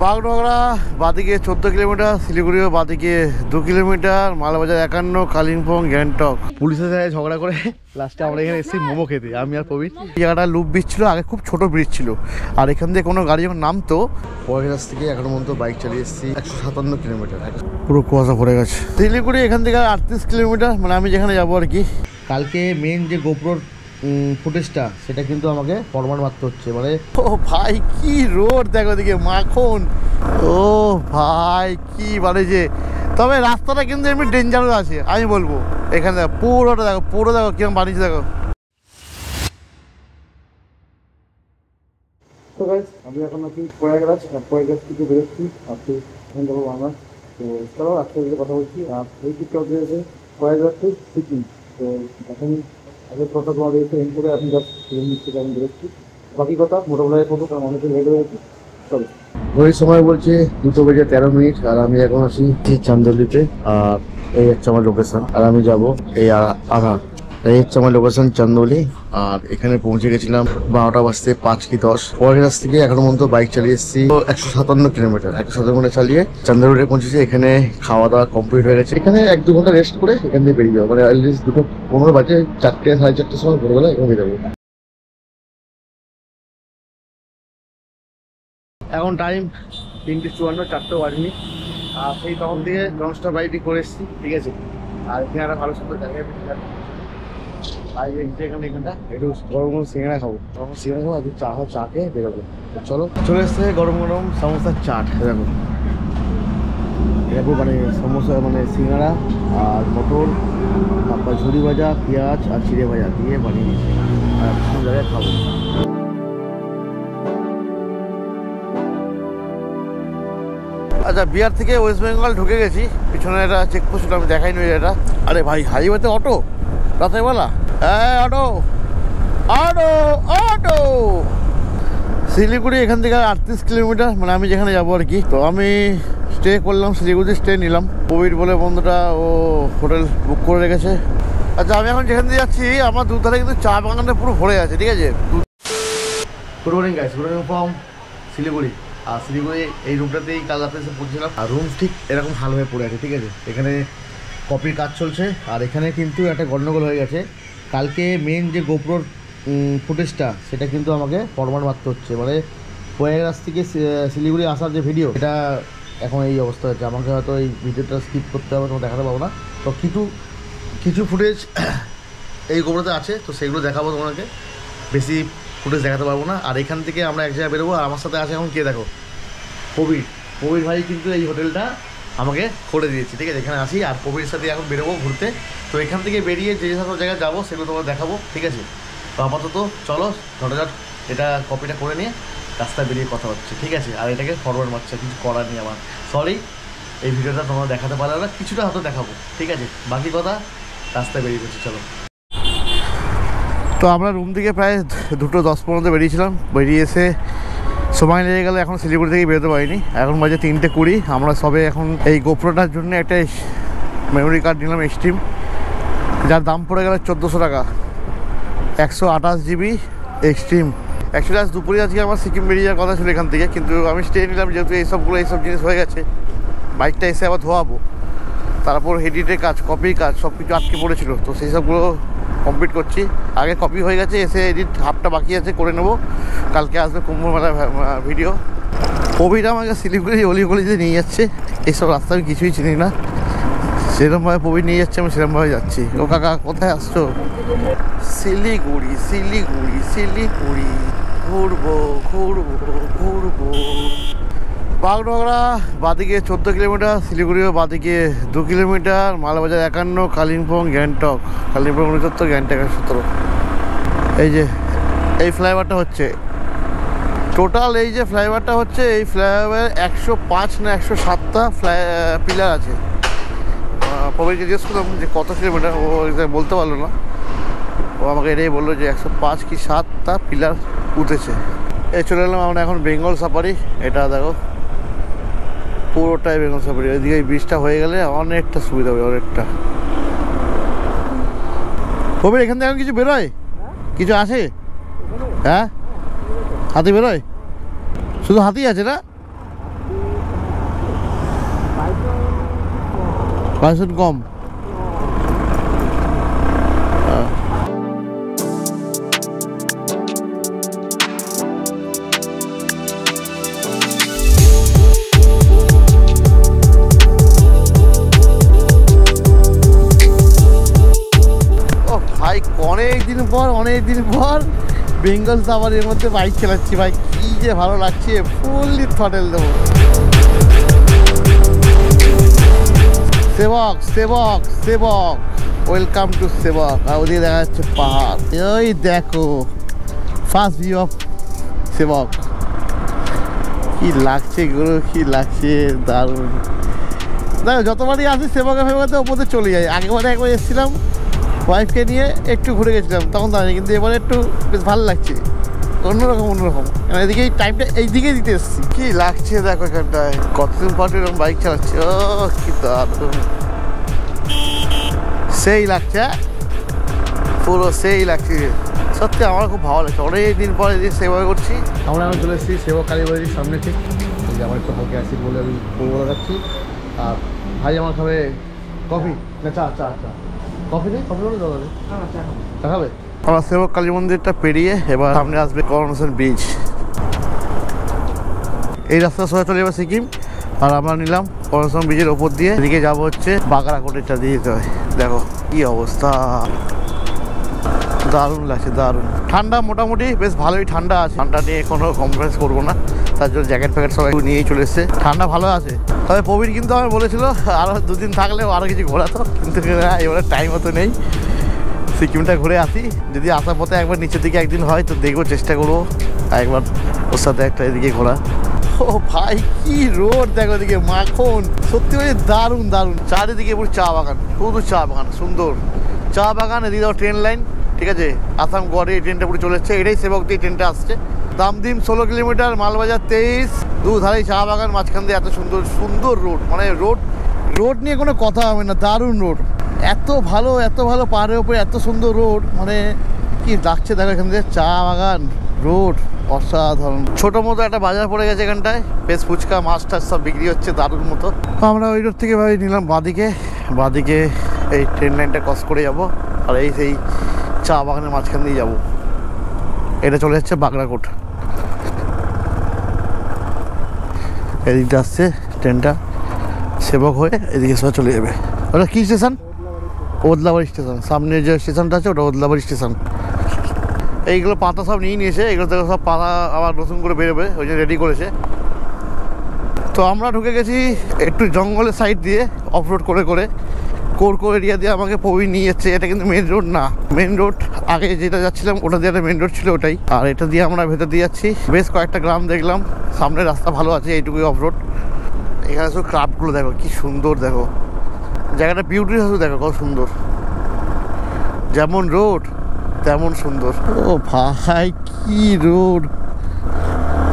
বাগডোগরা বাদিকে 14 কিলোমিটার, শিলিগুড়িও বাদিকে 2 কিলোমিটার, মালবাজার 51, কালিম্পং, গ্যাংটক। পুলিশের সাথে ঝগড়া করে লাস্টে আমরা এখানে এসেছি মোমো খেতে, আমি আর প্রবীর। এই জায়গাটা লুপ ব্রিজ ছিল, আগে খুব ছোট ব্রিজ ছিল, আর এখান থেকে কোনো গাড়ি যখন নামতো পরের রাস্তা থেকে এখনো পর্যন্ত বাইক চালিয়ে এসেছি 157 কিলোমিটার। পুরো কুয়াশা পড়ে গেছে। শিলিগুড়ি এখান থেকে 38 কিলোমিটার, মানে আমি যেখানে যাবো আর কি। কালকে মেন যে গোপ্রোর ফুটেজটা সেটা কিন্তু আমাকে ফরমাট মারতে হচ্ছে, মানে ও ভাই কি রোড দেখো দিকে মাখন, ও ভাই কি মানে যে, তবে রাস্তাটা কিন্তু এমনি ডেঞ্জারাস আছে আমি বলবো। এখানে দেখো পুরোটা দেখো, পুরো দেখো কিরকম বানিয়েছে দেখো। তো গাইস আমি এখন আছি প্রয়াগরাজ থেকে বেরোচ্ছি, আপনি এখানে যাবো আমরা। তো চলো আজকে কথা বলছি। আর এই দিকটা হচ্ছে প্রয়াগরাজ টু সিকিম। তো এখন আগে কথা তোমাদের এন্ড করে আপনি জাস্ট থেকে আমি বেরোচ্ছি, বাকি কথা মোটামুটি করবো, কারণ অনেকে লেট হয়ে গেছে। চলো, ঘড়ির সময় বলছে 2:13, আর আমি এখন আছি চান্দলিতে। আর এই হচ্ছে আমার লোকেশন, আর আমি যাবো এই আধা। এই হচ্ছে আমার লোকেশন চান্দলি, আর এখানে পৌঁছে গেছিলাম 12টা বাজতে 5 কি 10। পরের রাস্তা থেকে এখনো পর্যন্ত বাইক চালিয়ে এসেছি 157 কিলোমিটার। 157 কিলোমিটার চালিয়ে চান্দলিতে পৌঁছেছি। এখানে খাওয়া দাওয়া কমপ্লিট হয়ে গেছে। এখানে 1-2 ঘন্টা রেস্ট করে এখান থেকে বেরিয়ে যাবো, মানে অ্যাটলিস্ট 2:15 বাজে, 4টে 4:30 সময় ভোরবেলা এখানে বেরোবো। এখন টাইম 3:54, 4টা বাজেনি। আর সেই তখন থেকে ননস্টপ রাইডিং করে এসেছি, ঠিক আছে। আর এখানে একটা ভালো সুন্দর জায়গায় এখানটা একটু গরম গরম সিঙ্গাড়া খাবো, গরম সিঙ্গাড়া খাবো, একটু চা খেয়ে বেরোবো। চলো, চলে এসছে গরম গরম সমোসার চাট। দেখো এরকম মানে সমোসা, মানে সিঙ্গাড়া আর মটর, তারপর ঝুড়ি ভাজা, পেঁয়াজ আর চিড়ে ভাজা দিয়ে বানিয়ে দিয়েছি, আর সুন্দর জায়গায় খাবো। আচ্ছা, বিহার থেকে ওয়েস্ট বেঙ্গল ঢুকে গেছি। পিছনে একটা চেকপোস্ট আমি দেখাইনি এটা। আরে ভাই হাইওয়েতে অটো রাতেরবেলা, হ্যাঁ অটো অটো অটো। শিলিগুড়ি এখান থেকে 38 কিলোমিটার, মানে আমি যেখানে যাবো আর কি। তো আমি স্টে করলাম, শিলিগুড়িতে স্টে নিলাম। কোভিড বলে বন্ধুটা ও হোটেল বুক করে রেখেছে। আচ্ছা, আমি এখন যেখান থেকে যাচ্ছি আমার দুধারে কিন্তু চা বাগানটা পুরো ভরে আছে, ঠিক আছে। Good morning guys, good morning from Siliguri. আর শিলিগুড়ি এই রুমটাতেই কাল রাতে এসে পৌঁছেছিলাম। আর রুম ঠিক এরকম হাল হয়ে পড়ে আছে, ঠিক আছে। এখানে কপির কাজ চলছে, আর এখানে কিন্তু একটা গন্ডগোল হয়ে গেছে। কালকে মেন যে গোপ্রোর ফুটেজটা সেটা কিন্তু আমাকে ফরমাট মারতে হচ্ছে, মানে প্রয়াগরাজ থেকে শিলিগুড়ি আসার যে ভিডিও, এটা এখন এই অবস্থা হচ্ছে। আমাকে হয়তো এই ভিডিওটা স্কিপ করতে হবে, তোমার দেখাতে পাবো না। তো কিছু ফুটেজ এই গোপ্রোতে আছে, তো সেগুলো দেখাবো তোমাকে, বেশি ফুটেজ দেখাতে পারবো না। আর এখান থেকে আমরা এক জায়গায় বেরোবো। আর আমার সাথে আছে এখন কে দেখো, প্রবীর ভাই কিন্তু এই হোটেলটা আমাকে করে দিয়েছি, ঠিক আছে। এখানে আসি আর প্রবীরের সাথে এখন বেরোবো ঘুরতে। তো এখান থেকে বেরিয়ে যে সব জায়গায় যাবো সেগুলো তোমাকে দেখাবো, ঠিক আছে। তো আপাতত চলো ঝটাঝট এটা কপিটা করে নিয়ে রাস্তায় বেরিয়ে কথা হচ্ছে, ঠিক আছে। আর এটাকে ফরওয়ার্ড মারছে, কিছু করার নেই আমার, সরি। এই ভিডিওটা তোমরা দেখাতে পারলে না, কিছুটা হয়তো দেখাবো, ঠিক আছে। বাকি কথা রাস্তায় বেরিয়ে গেছি, চলো। তো আমরা রুম থেকে প্রায় 2:10 বেরিয়েছিলাম। বেরিয়ে এসে সময় লেগে গেলে এখন শিলিগুড়ি থেকে বেরোতে পারিনি। এখন বাজে 3:20। আমরা সবে এখন এই গোপ্রোটার জন্য একটা মেমোরি কার্ড নিলাম এক্সট্রিম, যার দাম পড়ে গেল 1400 টাকা, 128 GB এক্সট্রিম। অ্যাকচুয়ালি আজ দুপুরে আজকে আমার সিকিম বেরিয়ে যাওয়ার কথা ছিল এখান থেকে, কিন্তু আমি স্টে নিলাম যেহেতু এইসব জিনিস হয়ে গেছে। বাইকটা এসে আবার ধোয়াবো, তারপর এডিটের কাজ, কপির কাজ সব কিছু আটকে পড়েছিল, তো সেই সবগুলো কমপ্লিট করছি। আগে কপি হয়ে গেছে, এসে এডিট হাফটা বাকি আছে, করে নেবো। কালকে আসবে কুম্ভ মেলা ভিডিও। প্রবীর আমাকে শিলিগুড়ি অলিগলিতে নিয়ে যাচ্ছে, এইসব রাস্তা আমি কিছুই চিনি না, সেরকমভাবে প্রবীর নিয়ে যাচ্ছে, আমি সেরকমভাবে যাচ্ছি। ও কাকা কোথায় আসছো? শিলিগুড়ি ঘুরবো। বাগডোগরা বাদিকে 14 কিলোমিটার, শিলিগুড়িও বাদিকে 2 কিলোমিটার, মালবাজার 51, কালিম্পং, গ্যাংটক। কালিম্পং 69, গ্যাংটক 17। এই যে এই ফ্লাইওভারটা হচ্ছে টোটাল, এই যে ফ্লাইওভারটা হচ্ছে, এই ফ্লাইওভার 105 না 107টা পিলার আছে। প্রবীরকে জিজ্ঞেস করলাম যে কত কিলোমিটার, ও বলতে পারলো না। ও আমাকে এটাই বললো যে 105 কি 7টা পিলার উঠেছে। এই চলে এলাম আমরা এখন বেঙ্গল সাফারি। এটা দেখো পুরোটাই বেঙ্গল সাফারি। ওইদিকে এই ব্রিজটা হয়ে গেলে অনেকটা সুবিধা হবে, অনেকটা। প্রবীর এখান থেকে এখন কিছু বেরোয়, কিছু আসে? হ্যাঁ, হাতি বেরোয়, শুধু হাতি আছে না? পার্সেন্ট কম। ভাই অনেক দিন পর বেঙ্গল সাফারির মধ্যে বাইক চালাচ্ছি ভাই, কি যে ভালো লাগছে। ফুললি থ্রটেল দেবো। সেবক সেবক সেবক, ওয়েলকাম টু সেবক। আর ওদিকে দেখা যাচ্ছে পাহাড়, ওই দেখো ফার্স্ট ভিউ অফ সেবক। কি লাগছে গুরু, কি লাগছে, দারুণ। দেখো যতবারই আসি সেবকে ফেবকে ওপরে চলে যাই। আগেবারে একবার এসেছিলাম ওয়াইফকে নিয়ে, একটু ঘুরে গেছিলাম, তখন দাঁড়ানি, কিন্তু এবারে একটু বেশ ভালো লাগছে, অন্যরকম। এদিকে এই টাইমটা এইদিকে দিতে এসেছি। কি লাগছে দেখো এখানটায়, কতদিন পর এরকম বাইক চালাচ্ছে। ও কি দারুণ, সেই লাগছে, পুরো সেই লাগছে। সত্যি আমার খুব ভালো লাগছে, অনেক দিন পরে সেবা করছি। আমরা এখন চলে এসেছি সেবক কালীবাড়ির সামনে ঠিক। আমার একটু হালকা অ্যাসিড বলে আমি বলে যাচ্ছি। আর ভাই আমার খাবে কফি না চা? চা চা কফি নেই? কফি বলে দাদা চা খাবে? আমরা সেবক কালী মন্দিরটা পেরিয়ে এবার সামনে আসবে করোনেশন ব্রিজ। এই রাস্তা সোজা চলে যাবে সিকিম, আর আমরা নিলাম করোনেশন ব্রিজের ওপর দিয়ে। এদিকে যাবো হচ্ছে বাগরাকোটেরটা দিয়ে যেতে হয়। দেখো কি অবস্থা, দারুণ লাগছে, দারুণ। ঠান্ডা মোটামুটি বেশ ভালোই ঠান্ডা আছে, ঠান্ডা নিয়ে কোনো কম্প্রোমাইজ করবো না, তার জন্য জ্যাকেট ফ্যাকেট সবাই নিয়েই চলে এসছে। ঠান্ডা ভালো আছে। তবে প্রবীর কিন্তু আমার বলেছিল আরও দুদিন থাকলেও আরও কিছু ঘোরাতো, কিন্তু এবারে টাইম মতো নেই। সিকিমটা ঘুরে আসি, যদি আসার পথে একবার নিচের দিকে একদিন হয় তো দেখবো, চেষ্টা করবো একবার ওর সাথে একটা এদিকে ঘোরা। ও ভাই কি রোড দেখো, এদিকে মাখন, সত্যি বলছি দারুণ দারুণ। চারিদিকে পুরো চা বাগান, শুধু চা বাগান, সুন্দর চা বাগান। এদিকে ট্রেন লাইন, ঠিক আছে, আসাম গড়ে এই ট্রেনটা পুরো চলে এসছে। এটাই সেবক দিয়ে ট্রেনটা আসছে। দামদিম 16 কিলোমিটার, মালবাজার 23, দুধারেই চা বাগান, মাঝখান দিয়ে এত সুন্দর সুন্দর রোড। মানে রোড নিয়ে কোনো কথা হবে না, দারুণ রোড, এত ভালো পাহাড়ের উপরে এত সুন্দর রোড। মানে কি লাগছে দেখো, এখান থেকে চা বাগান, রোড অসাধারণ। ছোটো মতো একটা বাজার পড়ে গেছে এখানটায়, বেশ ফুচকা মাছ টাছ সব বিক্রি হচ্ছে দারুণ মতো। আমরা ওই রোড থেকে ভাই নিলাম বাঁদিকে এই ট্রেন লাইনটা ক্রস করে যাব, আর এই সেই চা বাগানের মাঝখান দিয়ে যাবো। এটা চলে যাচ্ছে বাগরাকোট। এদিকটা আসছে ট্রেনটা সেবক হয়ে, এদিকে সব চলে যাবে। ওটা কী স্টেশন? ওদলাবাড়ি স্টেশন। সামনে যে স্টেশনটা আছে ওটা ওদলাবাড়ি স্টেশন। এইগুলো পাতা সব নিয়ে নিয়েছে, এগুলো থেকে সব পাতা আবার নতুন করে বেরোবে, ওই জন্য রেডি করেছে। তো আমরা ঢুকে গেছি একটু জঙ্গলের সাইড দিয়ে, অফ রোড করে কোর এরিয়া দিয়ে আমাকে প্রবীণ নিয়ে যাচ্ছে। এটা কিন্তু মেন রোড না, মেন রোড আগে যেটা যাচ্ছিলাম ওটা দিয়ে একটা মেন রোড ছিল ওটাই, আর এটা দিয়ে আমরা ভেতর দিয়ে যাচ্ছি। বেশ কয়েকটা গ্রাম দেখলাম, সামনে রাস্তা ভালো আছে, এইটুকুই অফ রোড। এখানে শুধু ক্রাফটগুলো দেখো কি সুন্দর, দেখো জায়গাটা বিউটি শুধু দেখো কত সুন্দর, যেমন রোড তেমন সুন্দর। ও ভাই কি রোড,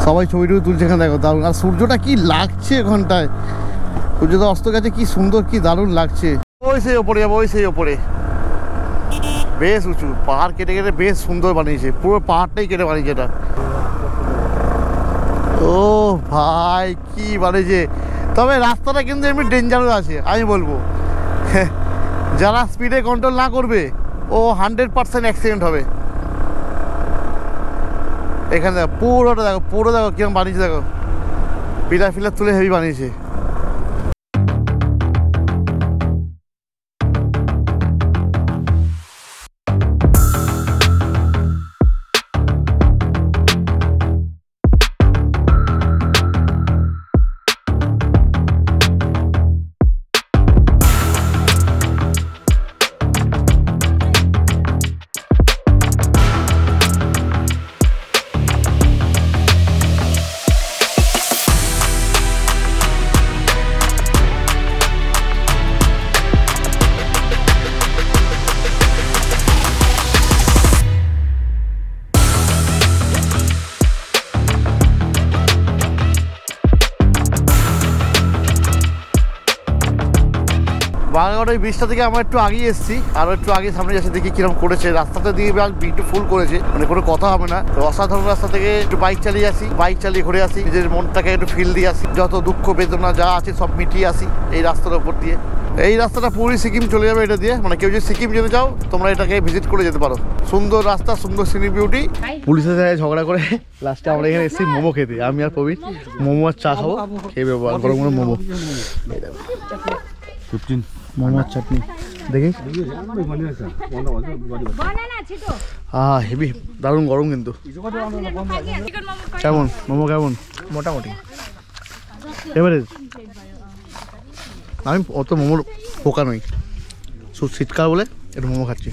সবাই ছবিটুকু তুলছে এখানে, দেখো দারুণ। আর সূর্যটা কি লাগছে ওখানটায়, সূর্যটা অস্ত গেছে, কি সুন্দর, কি দারুণ লাগছে। ওই সেই ওপরে যাবো, ওই সেই ওপরে বেশ উঁচু পাহাড় কেটে বেশ সুন্দর বানিয়েছে, পুরো পাহাড়টাই কেটে বানিয়েছে এটা। ও ভাই কি বানিয়েছে, তবে রাস্তাটা কিন্তু এমনি ডেঞ্জারাস আছে আমি বলবো। যারা স্পিডে কন্ট্রোল না করবে ও 100% অ্যাক্সিডেন্ট হবে। এখানে দেখো পুরোটা, দেখো কিরকম বানিয়েছে, দেখো পিলার তুলে হেভি বানিয়েছে। বাগানঘাট ওই ব্রিজটা থেকে আমরা একটু আগিয়ে এসেছি, আরও একটু আগে সামনে যাচ্ছে, দেখি কিরকম করেছে রাস্তাটা দিয়ে, একটু ফুল করেছে, মানে কোনো কথা হবে না। তো অসাধারণ রাস্তা থেকে একটু বাইক চালিয়ে আসি, বাইক চালিয়ে ঘুরে আসি, নিজের মনটাকে একটু ফিল দিয়ে আসি, যত দুঃখ বেদনা যা আছে সব মিটিয়ে আসি এই রাস্তার উপর দিয়ে। এই রাস্তাটা পুরো সিকিম চলে যাবে এটা দিয়ে, মানে কেউ যদি সিকিম যেতে চাও তোমরা এটাকে ভিজিট করে যেতে পারো। সুন্দর রাস্তা, সুন্দর সিনিক বিউটি। পুলিশের সাথে ঝগড়া করে লাস্টে আমরা এখানে এসেছি মোমো খেতে, আমি আর প্রবীর মোমো আর চা খাবো, খেয়ে বেরোবো। গরম গরম মোমো, 15 মোমো আর চাটনি দেখি। হেভি দারুণ গরম কিন্তু। কেমন মোমো? কেমন? মোটামুটি এবারে আমি অত মোমোর পোকা নই, শীতকাল বলে একটু মোমো খাচ্ছি,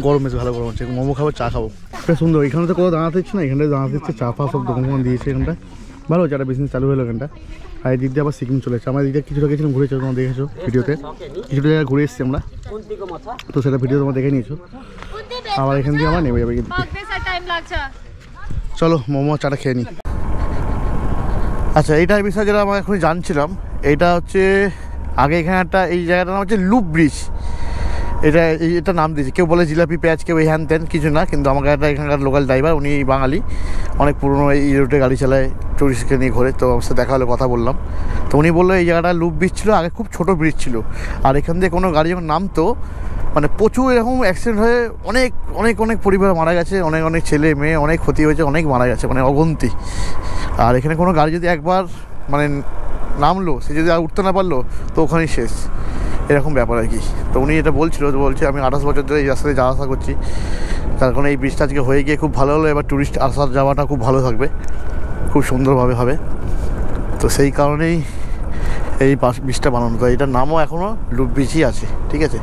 গরম বেশ ভালো গরম হচ্ছে। মোমো খাবো, চা খাবো, বেশ সুন্দর। এখানে তো কোথাও দাঁড়াতে ইচ্ছে না, এখানটায় দাঁড়াতে ইচ্ছে, চা ফা সব দোকান দিয়েছে এখানটা, ভালো হচ্ছে, একটা বিজনেস চালু হলো এখানটা। আর এই দিক দিয়ে আবার সিকিম চলেছে, আমার দিক দিয়ে কিছুটা গেছিলাম, ঘুরেছো তোমরা দেখেছো ভিডিওতে, কিছুটা জায়গায় ঘুরে এসেছি আমরা, তো সেটা ভিডিও তোমরা দেখে নিয়েছো। আবার এখান দিয়ে আমার নেমে যাবে কিন্তু। চলো মোমো চাটা খেয়ে নিই। আচ্ছা, এইটার বিষয়ে যেটা আমরা এখন জানছিলাম, এটা হচ্ছে আগে এখানে একটা, এই জায়গাটার নাম হচ্ছে লুপ ব্রিজ, এটা নাম দিয়েছে, কেউ বলে জিলাপি পেঁয়াজ, কেউ এই হ্যান ত্যান কিছু না, কিন্তু আমাকে একটা এখানকার লোকাল ড্রাইভার, উনি বাঙালি, অনেক পুরনো এই রুটে গাড়ি চালায়, টুরিস্টকে নিয়ে ঘোরে, তো আমার সাথে দেখা হলে কথা বললাম, তো উনি বললো এই জায়গাটা লুপ ব্রিজ ছিল, আগে খুব ছোটো ব্রিজ ছিল, আর এখান দিয়ে কোনো গাড়ি যখন নামতো মানে প্রচুর এরকম অ্যাক্সিডেন্ট হয়ে অনেক অনেক অনেক পরিবার মারা গেছে, অনেক অনেক ছেলে মেয়ে অনেক ক্ষতি হয়েছে, অনেক মারা গেছে, মানে অগন্তি। আর এখানে কোনো গাড়ি যদি একবার মানে নামলো, সে যদি আর উঠতে না পারলো তো ওখানেই শেষ, এরকম ব্যাপার আর কি। তো উনি এটা বলছিল, বলছে আমি 28 বছর ধরে এই রাস্তাতে যাওয়া আসা করছি, তার কারণে এই ব্রিজটা আজকে হয়ে গিয়ে খুব ভালো হলো, এবার ট্যুরিস্ট আসা যাওয়াটা খুব ভালো থাকবে, খুব সুন্দরভাবে হবে, তো সেই কারণেই এই ব্রিজটা বানানো। তো এটার নামও এখনও লুপ ব্রিজই আছে, ঠিক আছে।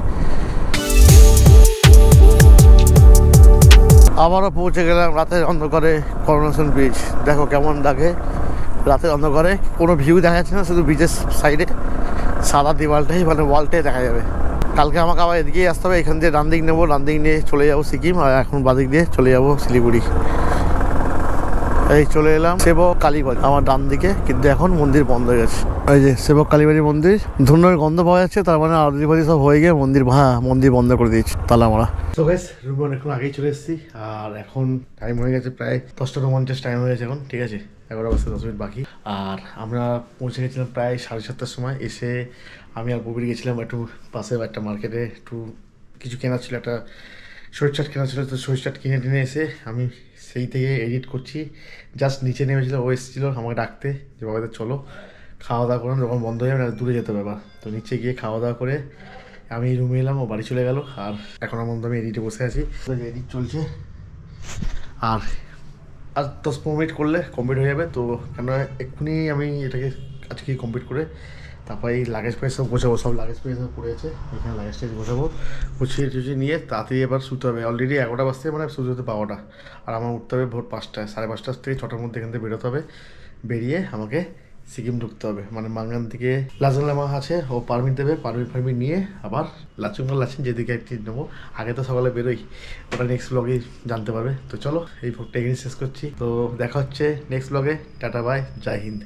আবারও পৌঁছে গেলাম রাতের অন্ধকারে করোনেশন ব্রিজ। দেখো কেমন লাগে রাতের অন্ধকারে, কোনো ভিউ দেখা যাচ্ছে না, শুধু ব্রিজের সাইডে সাদা দেওয়ালটাই, মানে ওয়ালটাই দেখা যাবে। কালকে আমাকে আবার এদিকেই আসতে হবে, এখান দিয়ে ডান দিক নেবো, ডান দিক নিয়ে চলে যাবো সিকিম, আর এখন বাদিক দিয়ে চলে যাবো শিলিগুড়ি। এই চলে এলাম সেবক কালীবাড়ি আমার ডান দিকে, কিন্তু এখন মন্দির বন্ধ হয়ে গেছে। এই যে সেবক কালীবাড়ি মন্দির, ধুনোর গন্ধ পাওয়া যাচ্ছে, তার মানে আরতি ফারতি সব হয়ে গিয়ে মন্দির বন্ধ করে দিয়েছে, তালা মারা। তো গাইস রুমে অনেকক্ষণ আগেই চলে এসেছি, আর এখন টাইম হয়ে গেছে প্রায় 10:50 টাইম হয়ে গেছে এখন, ঠিক আছে, 11:10 বাকি। আর আমরা পৌঁছে গেছিলাম প্রায় 7:30টার সময়। এসে আমি আর প্রবীর গেছিলাম একটু পাশে একটা মার্কেটে, একটু কিছু কেনা ছিল, একটা সরিষা চাট কেনা ছিল, তো সরিষা চাট কিনে টেনে এসে আমি সেই থেকে এডিট করছি। জাস্ট নিচে নেমেছিল, ও এসেছিলো আমাকে ডাকতে যে বাবাদের চলো খাওয়া দাওয়া করলাম, যখন বন্ধ হয়ে যাবে না দূরে যেতে হবে আবার, তো নিচে গিয়ে খাওয়া দাওয়া করে আমি রুমে এলাম, ও বাড়ি চলে গেল। আর এখন আমার আমি এডিটে বসে আছি, এডিট চলছে, আর 10-15 মিনিট করলে কমপ্লিট হয়ে যাবে। তো কেন এক্ষুনি আমি এটাকে আজকে কমপ্লিট করে তারপরে এই লাগেজ প্রাইস সব গোছাবো, সব লাগেজ প্রাইস সব পড়ে আছে, এখানে লাগেজ টাইজ গোছাবো, গুছিয়ে টুছিয়ে নিয়ে তাড়াতাড়ি এবার শুতে হবে। অলরেডি 11টা বাজতে, মানে শুতে হতে 12টা, আর আমার উঠতে হবে ভোর 5টায়, 5:30 থেকে 6টার মধ্যে এখান থেকে বেরোতে হবে, বেরিয়ে আমাকে সিকিম ঢুকতে হবে, মানে মাঙ্গান থেকে লাচুংলামা আছে, ও পারমিট দেবে, পারমিট নিয়ে আবার লাচুং যেদিকে একটি নেবো। আগে তো সকালে বেরোই, ওটা নেক্সট ব্লগে জানতে পারবে। তো চলো এই ভোগটা এখানে শেষ করছি, তো দেখা হচ্ছে নেক্সট ব্লগে। টাটা বাই, জয় হিন্দ।